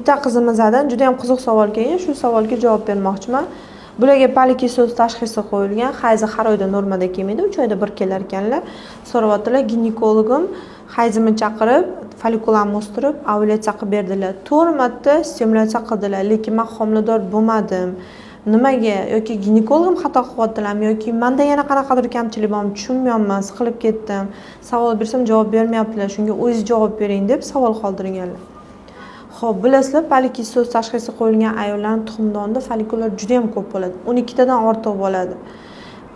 bitta qizimizdan juda ham qiziq savol kelgan, shu savolga javob bermoqchiman. Bularga polikistoz tashxisi qo'yilgan, hayzi har oyda normada kelmaydi, 3 oyda bir kelar ekanlar. So'rayaptilar, ginekologim hayzimni chaqirib, folikularni o'stirib, ovulyatsiya qilib berdilar. 4 marta stimulyatsiya qildilar, lekin men homilador bo'lmadim. Nimaga? Yoki ginekologim xato qilyaptilarmi yoki menda yana qanaqadir kamchilik bormi, tushunmayapman, siqilib ketdim. Savol bersam javob bermayaptilar. Shunga o'zingiz javob bering deb savol qoldirganlar. Xo'p, bilasizlar, polikistoz tashxisi qo'yilgan ayollarning tuxumdonida folikular juda ham ko'p bo'ladi. 12 tadan ortiq bo'ladi.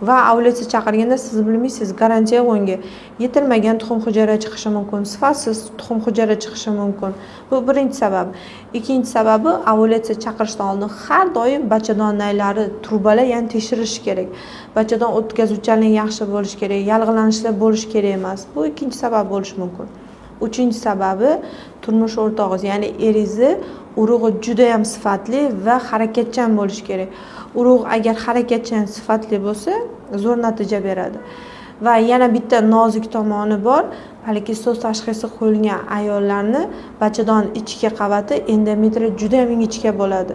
Va ovulyatsiya chaqirganda siz bilmaysiz, garantiya o'nga yetilmagan tuxum hujayra chiqishi mumkin, sifatsiz tuxum hujayra chiqishi mumkin. Bu birinchi sabab. Ikkinchi sababi, ovulyatsiya chaqirishdan oldin har doim bachadon naylari, trubalar ya'ni tekshirish kerak. Bachadon o'tkazuvchanligi yaxshi bo'lishi kerak, yalg'lanishlar bo'lishi kerak emas. Bu ikkinchi sabab bo'lishi mumkin. Uchinchi sababi, turmush o'rtog'ingiz, ya'ni eringizni urug'i juda ham sifatli va harakatchan bo'lishi kerak. Urug' agar harakatchan, sifatli bo'lsa, zo'r natija beradi. Va yana bitta nozik tomoni bor. Polikistoz tashxisi qo'yilgan ayollarni bachadon ichki qavati endometriya juda ham ingichka bo'ladi.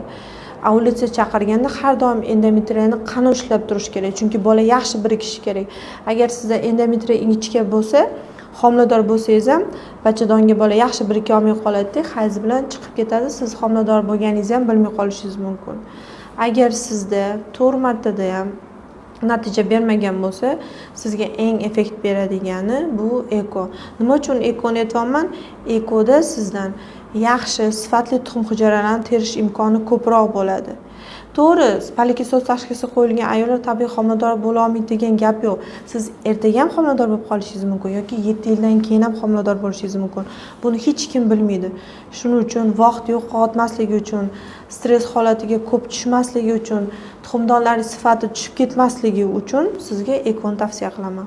Ovulyatsiya chaqirganda har doim endometriyani qani ushlab turish kerak, chunki bola yaxshi birikishi kerak. Agar sizda endometriya ingichka bo'lsa, homilador bo'lsangiz ham bachadonga bola yaxshi birika olmay qoladi, hayz bilan chiqib ketadi, siz homilador bo'lganingizni ham bilmay qolishingiz mumkin. Agar sizda 4 martada ham natija bermagan bo'lsa, sizga eng effekt beradigani bu eko. Nima uchun ekoni aytyapman? Ekoda sizdan yaxshi, sifatli tuxum hujayralarini terish imkoni ko'proq bo'ladi. To'g'ri, polikistoz tashxisi qo'yilgan ayollar tabiiy homilador bo'la olmaydi degan gap yo'q. Siz ertaga ham homilador bo'lib qolishingiz mumkin yoki 7 yildan keyin ham homilador bo'lishingiz mumkin. Buni hech kim bilmaydi. Shuning uchun vaqt yo'qotmasligi uchun, stress holatiga ko'p tushmasligi uchun, tuxumdonlar sifati tushib ketmasligi uchun sizga ekoni tavsiya qilaman.